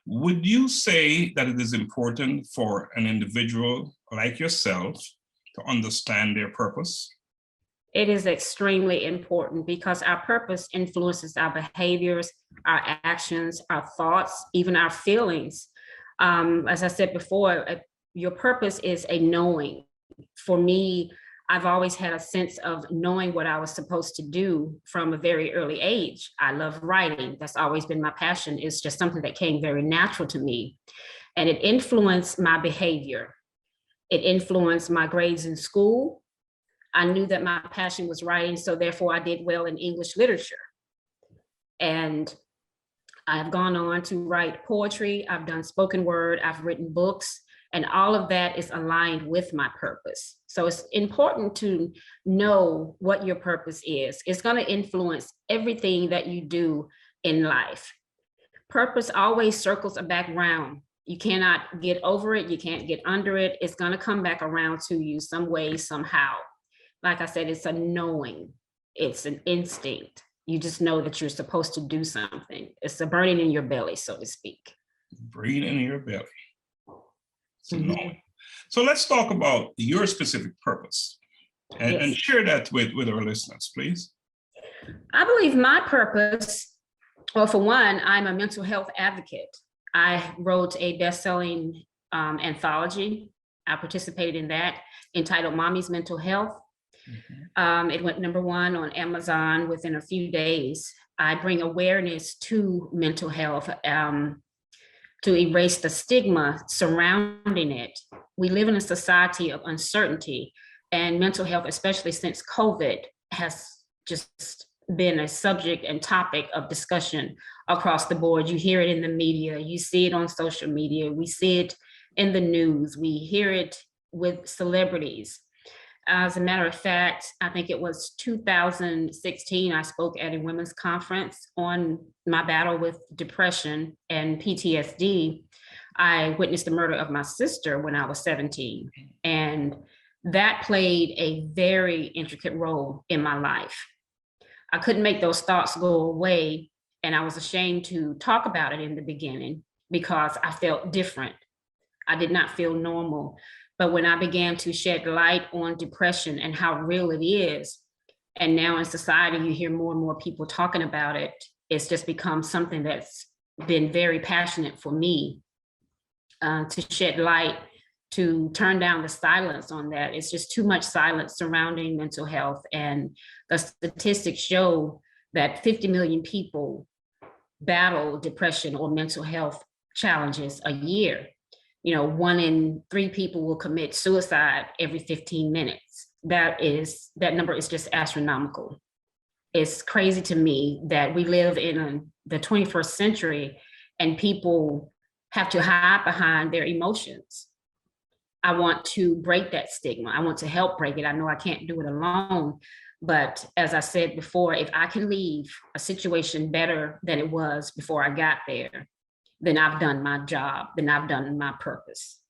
Would you say that it is important for an individual like yourself to understand their purpose? It is extremely important because our purpose influences our behaviors, our actions, our thoughts, even our feelings. As I said before, your purpose is a knowing. For me, I've always had a sense of knowing what I was supposed to do from a very early age. I love writing. That's always been my passion. It's just something that came very natural to me. And it influenced my behavior. It influenced my grades in school. I knew that my passion was writing, so therefore I did well in English literature. And I've gone on to write poetry, I've done spoken word, I've written books, and all of that is aligned with my purpose. So it's important to know what your purpose is. It's going to influence everything that you do in life. Purpose always circles back around. You cannot get over it, you can't get under it. It's going to come back around to you some way, somehow. Like I said, it's a knowing, it's an instinct. You just know that you're supposed to do something. It's a burning in your belly, so to speak. Burning in your belly. It's a knowing. So let's talk about your specific purpose and share that with our listeners, please. I believe my purpose, well, for one, I'm a mental health advocate. I wrote a best-selling anthology. I participated in that entitled Mommy's Mental Health. It went #1 on Amazon within a few days. I bring awareness to mental health to erase the stigma surrounding it. We live in a society of uncertainty, and mental health, especially since COVID, has just been a subject and topic of discussion across the board. You hear it in the media, you see it on social media, we see it in the news, we hear it with celebrities. As a matter of fact, I think it was 2016, I spoke at a women's conference on my battle with depression and PTSD. I witnessed the murder of my sister when I was 17, and that played a very intricate role in my life. I couldn't make those thoughts go away, and I was ashamed to talk about it in the beginning because I felt different. I did not feel normal. But when I began to shed light on depression and how real it is, and now in society, you hear more and more people talking about it, it's just become something that's been very passionate for me to shed light, to turn down the silence on that. It's just too much silence surrounding mental health. And the statistics show that 50 million people battle depression or mental health challenges a year. 1 in 3 people will commit suicide every 15 minutes. That number is just astronomical. It's crazy to me that we live in the 21st century and people have to hide behind their emotions. I want to break that stigma. I want to help break it. I know I can't do it alone, but as I said before, if I can leave a situation better than it was before I got there, then I've done my job, then I've done my purpose.